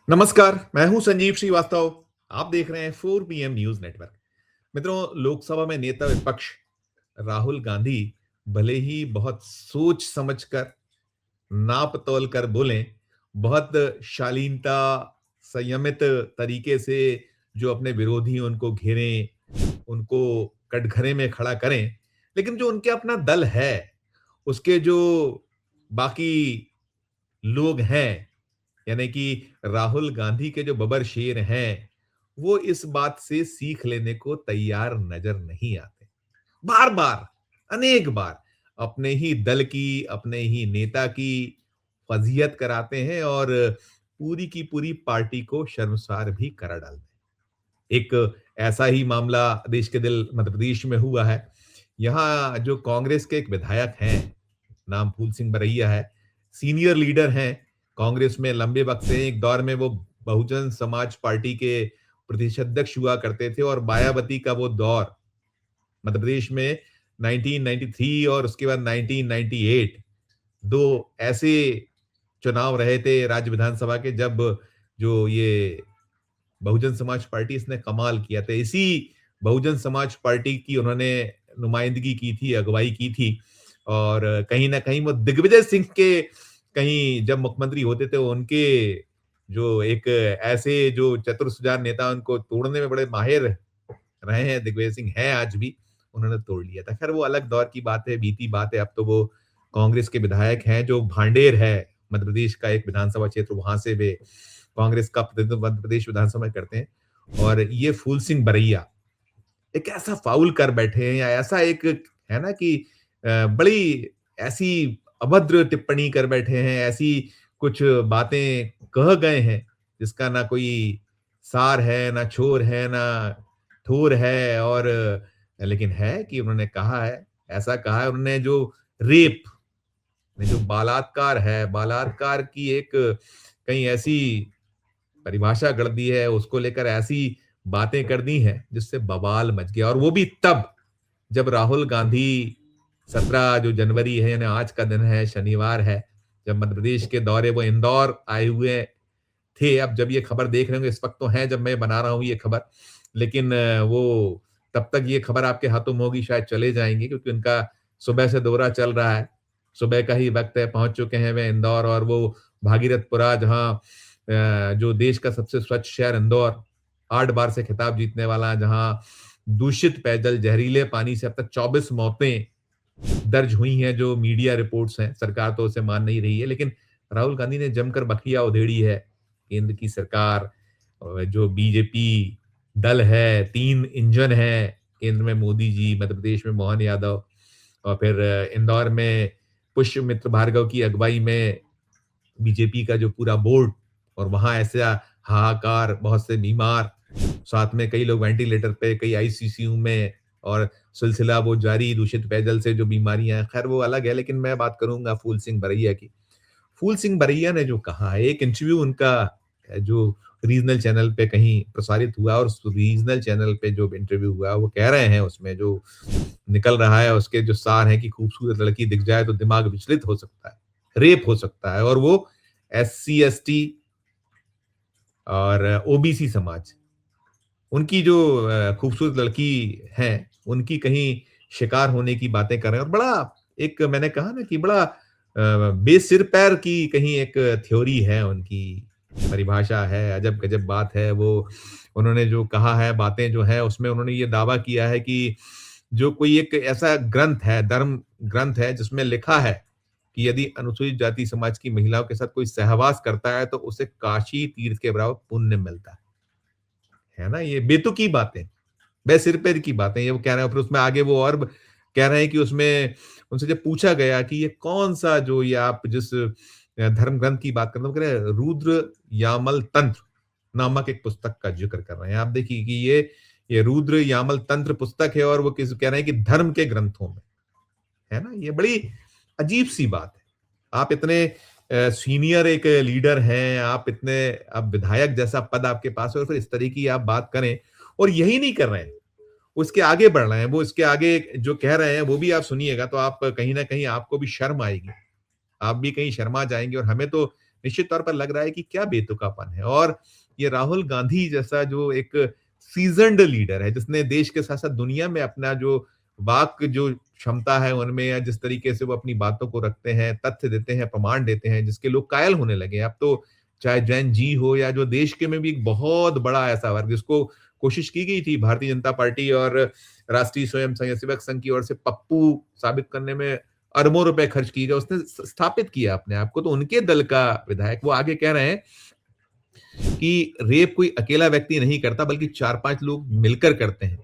नमस्कार, मैं हूं संजीव श्रीवास्तव। आप देख रहे हैं 4 PM न्यूज नेटवर्क। मित्रों, लोकसभा में नेता विपक्ष राहुल गांधी भले ही बहुत सोच समझकर, नाप तौल कर बोलें, बहुत शालीनता, संयमित तरीके से जो अपने विरोधी उनको घेरें, उनको कटघरे में खड़ा करें, लेकिन जो उनके अपना दल है, उसके जो बाकी लोग हैं, यानी कि राहुल गांधी के जो बबर शेर हैं, वो इस बात से सीख लेने को तैयार नजर नहीं आते। बार-बार, अनेक बार अपने ही दल की, अपने ही नेता की फजीहत कराते हैं और पूरी की पूरी पार्टी को शर्मसार भी करा डालते हैं। एक ऐसा ही मामला देश के दिल मध्य प्रदेश में हुआ है। यहाँ जो कांग्रेस के एक विधायक हैं, नाम फूल सिंह बरैया है, सीनियर लीडर हैं, कांग्रेस में लंबे वक्त से एक दौर में वो बहुजन समाज पार्टी के प्रदेश अध्यक्ष हुआ करते थे और मायावती का वो दौर मध्य प्रदेश में 1993 और उसके बाद 1998 2 ऐसे चुनाव रहे थे राज्य विधानसभा के जब जो ये बहुजन समाज पार्टी इसने कमाल किया था। इसी बहुजन समाज पार्टी की उन्होंने नुमाइंदगी की थी, अगुवाई की थी और कहीं न कहीं वो दिग्विजय सिंह के कहीं जब मुख्यमंत्री होते थे, उनके जो एक ऐसे जो चतुर सुजान नेता उनको तोड़ने में बड़े माहिर रहे हैं, दिग्विजय सिंह हैं आज भी, उन्होंने तोड़ लिया था। खैर वो अलग दौर की बात है, बीती बात है, अब तो वो कांग्रेस के विधायक हैं, जो भांडेर है, मध्य प्रदेश का एक विधानसभा क्षेत्र, वहाँ से वे कांग्रेस का प्रतिनिधित्व मध्य प्रदेश विधानसभा में करते हैं। और ये फूल सिंह बरैया एक ऐसा फाउल कर बैठे हैं या ऐसा एक है ना कि बड़ी ऐसी अभद्र टिप्पणी कर बैठे हैं, ऐसी कुछ बातें कह गए हैं, जिसका ना कोई सार है, ना छोर है, ना ठोर है और लेकिन है कि उन्होंने कहा है, ऐसा कहा है उन्होंने जो रेप जो बलात्कार है, बलात्कार की एक कहीं ऐसी परिभाषा गढ़ दी है, उसको लेकर ऐसी बातें कर दी हैं, जिससे बवाल मच गया और वो भी तब, जब राहुल गांधी 17 जो जनवरी है, यानी आज का दिन है, शनिवार है, जब मध्य प्रदेश के दौरे वो इंदौर आए हुए थे। अब जब ये खबर देख रहे होंगे, इस वक़्त तो हैं जब मैं बना रहा हूँ ये खबर, लेकिन वो तब तक ये खबर आपके हाथों में होगी, शायद चले जाएँगे क्योंकि उनका सुबह से दौरा चल रहा है। सुबह का ही वक़्त है, पहुँच चुके हैं वे इंदौर और वो भागीरथपुरा जहाँ जो देश का सबसे स्वच्छ शहर इंदौर, 8 बार से खिताब जीतने वाला, जहाँ दूषित पेयजल, जहरीले पानी से अब तक 24 मौतें दर्ज हुई हैं, जो मीडिया रिपोर्ट्स हैं। सरकार तो उसे मान नहीं रही है, लेकिन राहुल गांधी ने जमकर बखिया उधेड़ी है। केंद्र की सरकार जो बीजेपी दल है, 3 इंजन हैं, केंद्र में मोदी जी, मध्य प्रदेश में मोहन यादव और फिर इंदौर में पुष्यमित्र भार्गव की अगुवाई में बीजेपी का जो पूरा बोर्ड और वहाँ ऐसा हाहाकार, बहुत से बीमार, साथ में कई लोग वेंटिलेटर पे, कई आईसीयू में और सिलसिला वो जारी दूषित पेयजल से जो बीमारियाँ हैं, खैर वो अलग है, लेकिन मैं बात करूँगा फूल सिंह बरैया की। फूल सिंह बरैया ने जो कहा है, एक इंटरव्यू उनका जो रीजनल चैनल पे कहीं प्रसारित हुआ और उस रीजनल चैनल पे जो इंटरव्यू हुआ, वो कह रहे हैं उसमें जो निकल रहा है, उसके जो सार हैं कि खूबसूरत लड़की दिख जाए तो दिमाग विचलित हो सकता है, रेप हो सकता है और वो एससी, एसटी और ओबीसी समाज, उनकी जो खूबसूरत लड़की है, उनकी कहीं शिकार होने की बातें कर रहे हैं और बड़ा एक मैंने कहा ना कि बड़ा बेसिर-पैर की कहीं एक थ्योरी है उनकी, परिभाषा है, अजब-गजब बात है। वो उन्होंने जो कहा है, बातें जो हैं, उसमें उन्होंने ये दावा किया है कि जो कोई एक ऐसा ग्रंथ है, धर्म ग्रंथ है, जिसमें लिखा है कि यदि अनुसूचित जाति समाज की महिलाओं के साथ कोई सहवास करता है, तो उसे काशी तीर्थ के बराबर पुण्य मिलता है ना? ये बेतुकी बातें, बेसिर-पैर की बातें ये वो कह रहे हैं। फिर उसमें आगे वो और कह रहे हैं कि उसमें उनसे जब पूछा गया कि ये कौन-सा जो ये आप जिस धर्म ग्रंथ की बात कर रहे हो, कह रहे हैं रुद्र यामल तंत्र नामक एक पुस्तक का ज़िक्र कर रहे हैं। आप देखिए कि ये रुद्र यामल तंत्र पुस्तक है और वो किस कह रहे हैं कि धर्म के ग्रंथों में, है ना? ये बड़ी अजीब-सी बात है। आप इतने सीनियर एक लीडर हैं, आप इतने अब विधायक जैसा पद आपके पास है और फिर इस तरह की आप बात करें और यही नहीं कर रहे हैं, उसके आगे बढ़ रहे हैं। वो इसके आगे जो कह रहे हैं, वो भी आप सुनिएगा तो आप कहीं न कहीं आपको भी शर्म आएगी। आप भी कहीं शर्मा जाएँगे और हमें तो निश्चित तौर पर लग रहा है कि क्या बेतुकापन है। और ये राहुल गांधी जैसा जो एक सीज़न्ड लीडर है, जिसने देश के साथ-साथ दुनिया में अपना जो वाक जो क्षमता है उनमें, या जिस तरीके से वो अपनी बातों को रखते हैं, तथ्य देते हैं, प्रमाण देते हैं, जिसके लोग कायल होने लगे हैं। अब तो चाहे जैन जी हो, या जो देश के में भी एक बहुत बड़ा ऐसा वर्ग जिसको कोशिश की गई थी भारतीय जनता पार्टी और राष्ट्रीय स्वयं सेवक संघ की ओर से पप्पू साबित करने में अरबों रुपए खर्च किए गए, उसने स्थापित किया अपने आप को। तो उनके दल का विधायक वो आगे कह रहे हैं कि रेप कोई अकेला व्यक्ति नहीं करता, बल्कि 4-5 लोग मिलकर करते हैं।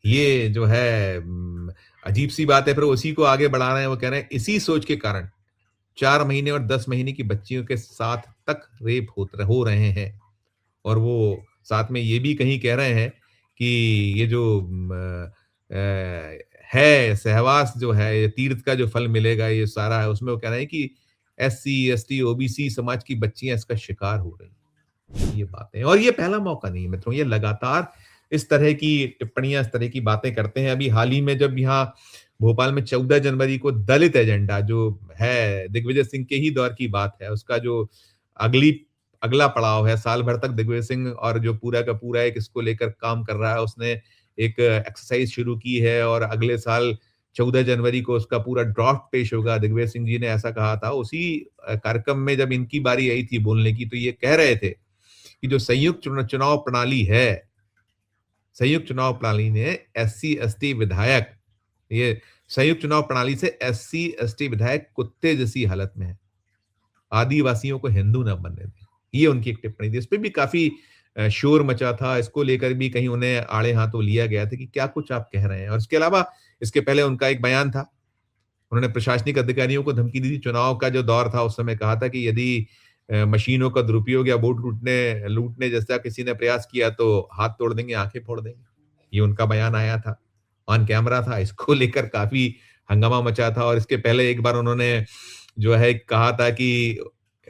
ये जो है अजीब-सी बात है। फिर उसी को आगे बढ़ा रहे हैं, वो कह रहे हैं इसी सोच के कारण 4 महीने और 10 महीने की बच्चियों के साथ तक रेप हो रहे हैं। और वो साथ में ये भी कहीं कह रहे हैं कि ये जो है सहवास जो है, ये तीर्थ का जो फल मिलेगा, ये सारा है, उसमें वो कह रहे हैं कि एससी, एसटी, ओबीसी समाज की बच्चियाँ इसका शिकार हो रही हैं। ये बातें, और ये पहला मौका नहीं है मित्रों, ये लगातार इस तरह की टिप्पणियाँ, इस तरह की बातें करते हैं। अभी हाल ही में जब यहाँ भोपाल में 14 जनवरी को दलित एजेंडा जो है, दिग्विजय सिंह के ही दौर की बात है, उसका जो अगली अगला पड़ाव है, साल भर तक दिग्विजय सिंह और जो पूरा का पूरा एक इसको लेकर काम कर रहा है, उसने एक एक्सरसाइज शुरू की है और अगले साल 14 जनवरी को उसका पूरा ड्राफ्ट पेश होगा। दिग्विजय सिंह जी ने ऐसा कहा था। उसी कार्यक्रम में जब इनकी बारी आई थी बोलने की, तो ये कह रहे थे कि जो संयुक्त चुनाव प्रणाली है, संयुक्त चुनाव प्रणाली ने एससी, एसटी विधायक, ये संयुक्त चुनाव प्रणाली से एससी, एसटी विधायक कुत्ते जैसी हालत में है। आदिवासियों को हिंदू ना बनने दें। ये उनकी एक टिप्पणी थी। इस पे भी काफ़ी शोर मचा था। इसको लेकर भी कहीं उन्हें आड़े हाथों लिया गया था कि क्या कुछ आप कह रहे हैं। और इसके अलावा इसके पहले उनका एक बयान था। उन्होंने प्रशासनिक अधिकारियों को धमकी दी थी। चुनाव का जो दौर था, उस समय कहा था कि यदि मशीनों का दुरुपयोग या वोट लूटने लूटने जैसा किसी ने प्रयास किया तो हाथ तोड़ देंगे, आँखें फोड़ देंगे। ये उनका बयान आया था, ऑन कैमरा था। इसको लेकर काफ़ी हंगामा मचा था। और इसके पहले एक बार उन्होंने जो है कहा था कि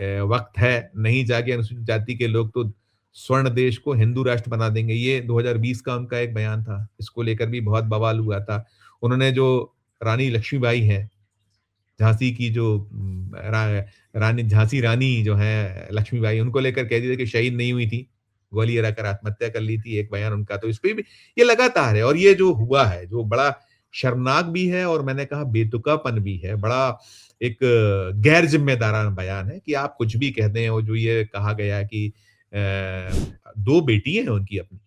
वक़्त है, नहीं जागे अनुसूचित जाति के लोग तो स्वर्ण देश को हिंदू राष्ट्र बना देंगे। ये 2020 का उनका एक बयान था। इसको लेकर भी बहुत बवाल हुआ था। उन्होंने जो रानी लक्ष्मीबाई हैं, झांसी की जो रानी झांसी रानी जो है लक्ष्मीबाई, उनको लेकर कह दिया कि शहीद नहीं हुई थी, गोली लगाकर आत्महत्या कर ली थी, एक बयान उनका। तो इस पे भी ये लगातार है। और ये जो हुआ है, जो बड़ा शर्मनाक भी है और मैंने कहा बेतुकापन भी है, बड़ा एक गैर जिम्मेदाराना बयान है कि आप कुछ भी कह दें। और जो ये कहा गया कि 2 बेटी हैं उनकी अपनी,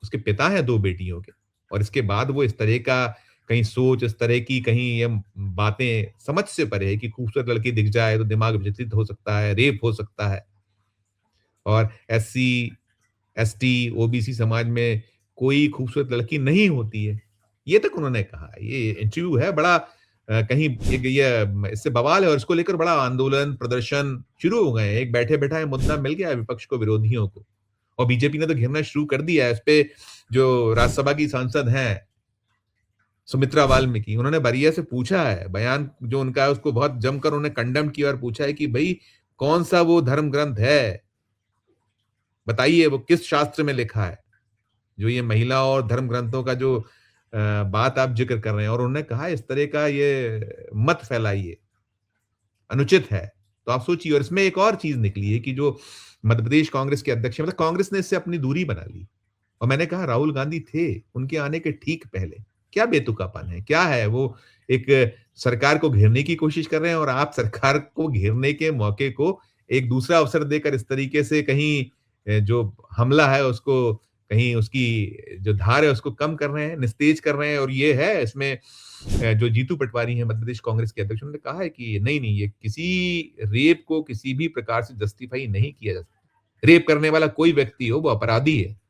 उसके पिता हैं 2 बेटियों के, और इसके बाद वो इस तरह का कहीं सोच, इस तरह की कहीं ये बातें समझ से परे है कि खूबसूरत लड़की दिख जाए तो दिमाग विचलित हो सकता है, रेप हो सकता है। और एससी, एसटी, ओबीसी समाज में कोई खूबसूरत लड़की नहीं होती है। ये तक उन्होंने कहा है। ये इंटरव्यू है बड़ा कहीं एक ये इससे बवाल है। और इसको लेकर बड़ा आंदोलन, प्रदर्शन शुरू हो गए हैं। एक बैठे-बैठाए मुद्दा मिल गया है विपक्ष को, विरोधियों को। और बीजेपी ने तो घेरना शुरू कर दिया है। इसपे जो राज्यसभा की सांसद हैं सुमित्रा वाल्मीकि, उन्होंने बरिया से पूछा है, बयान जो उनका है उसको बहुत जमकर उन्होंने कंडेम किया और पूछा है कि भई कौन-सा वो धर्म ग्रंथ है? बताइए वो किस शास्त्र में लिखा है? जो ये महिला और धर्म ग्रंथों का जो बात आप ज़िक्र कर रहे हैं। और उन्होंने कहा इस तरह का ये मत फैलाइए, अनुचित है। तो आप सोचिए। और इसमें एक और चीज़ निकली है कि जो मध्य प्रदेश कांग्रेस के अध्यक्ष हैं, मतलब कांग्रेस ने इससे अपनी दूरी बना ली। और मैंने कहा राहुल गांधी थे उनके आने के ठीक पहले। क्या बेतुकापन है? क्या है? वो एक सरकार को घेरने की कोशिश कर रहे हैं और आप सरकार को घेरने के मौके को एक दूसरा अवसर देकर इस तरीके से कहीं जो हमला है उसको, कहीं उसकी जो धार है उसको कम कर रहे हैं, निस्तेज कर रहे हैं। और ये है इसमें जो जीतू पटवारी हैं मध्य प्रदेश कांग्रेस के अध्यक्ष, उन्होंने कहा है कि नहीं, नहीं, ये किसी रेप को किसी भी प्रकार से जस्टिफाई नहीं किया जा सकता। रेप करने वाला कोई व्यक्ति हो, वो अपराधी है।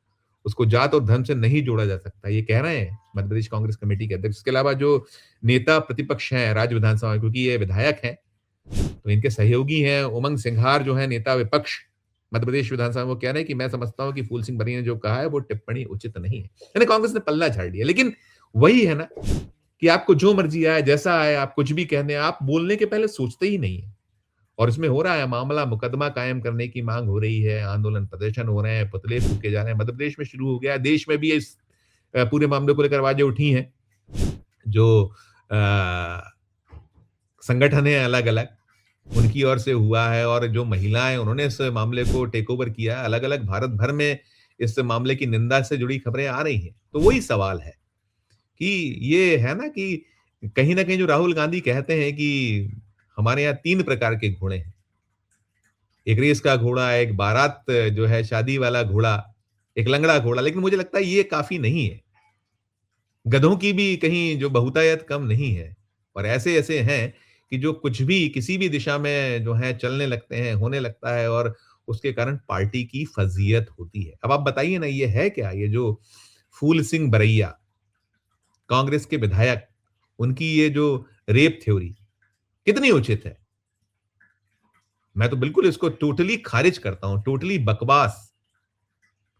उसको जात और धर्म से नहीं जोड़ा जा सकता। ये कह रहे हैं मध्य प्रदेश कांग्रेस कमेटी के अध्यक्ष। इसके अलावा जो नेता प्रतिपक्ष हैं राज्य विधानसभा में, क्योंकि ये विधायक हैं, तो इनके सहयोगी हैं उमंग सिंघार जो है नेता विपक्ष मध्य प्रदेश विधानसभा में, वो कह रहे हैं कि मैं समझता हूं कि फूल सिंह बरिया ने जो कहा है वो टिप्पणी उचित नहीं है। यानी कांग्रेस ने पल्ला झाड़ लिया। लेकिन वही है ना कि आपको जो मर्जी आए, जैसा आए, आप कुछ भी कह दें, आप बोलने के पहले सोचते ही नहीं है। और इसमें हो रहा है मामला मुकदमा कायम करने की मांग हो रही है, आंदोलन प्रदर्शन हो रहे हैं, पुतले फूके जा रहे हैं। मध्य प्रदेश में शुरू हो गया है, देश में भी इस पूरे मामले को लेकर आवाजें उठी हैं। जो संगठन है अलग-अलग, उनकी ओर से हुआ है और जो महिलाएं उन्होंने इस मामले को टेक ओवर किया है, अलग अलग भारत भर में इस मामले की निंदा से जुड़ी खबरें आ रही हैं। तो वही सवाल है कि ये है ना कि कहीं ना कहीं जो राहुल गांधी कहते हैं कि हमारे यहाँ तीन प्रकार के घोड़े हैं, एक रेस का घोड़ा, एक बारात जो है शादी वाला घोड़ा, एक लंगड़ा घोड़ा। लेकिन मुझे लगता है ये काफी नहीं है। गधों की भी कहीं जो बहुतायत कम नहीं है और ऐसे-ऐसे हैं कि जो कुछ भी किसी भी दिशा में जो है चलने लगते हैं, होने लगता है और उसके कारण पार्टी की फज़ियत होती है। अब आप बताइए ना ये है क्या? ये जो फूल सिंह बरैया, कांग्रेस के विधायक, उनकी ये जो रेप थ्योरी कितनी उचित है? मैं तो बिल्कुल इसको टोटली खारिज करता हूँ, टोटली बकवास,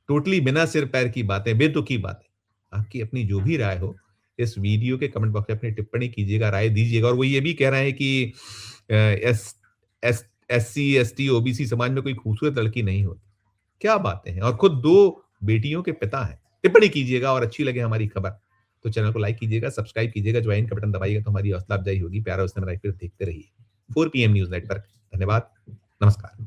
टोटली बिना सिर-पैर की बातें, बेतुकी बातें। आपकी अपनी जो भी राय हो, इस वीडियो के कमेंट बॉक्स में अपनी टिप्पणी कीजिएगा, राय दीजिएगा और वो ये भी कह रहे हैं कि S S SC, ST, OBC समाज में कोई खूबसूरत लड़की नहीं होती। क्या बातें हैं और खुद 2 बेटियों के पिता हैं। टिप्पणी कीजिएगा और अच्छी लगे हमारी खबर, तो चैनल को लाइक कीजिएगा, सब्सक्राइब कीजिएगा, ज्वाइन का बटन दबाइएगा तो हमारी हौसला अफ़ज़ाई होगी। प्यारा उसने बनाई फिर देखते रहिए। 4 पीएम न्यूज़ नेटवर्क। धन्यवाद। नमस्कार।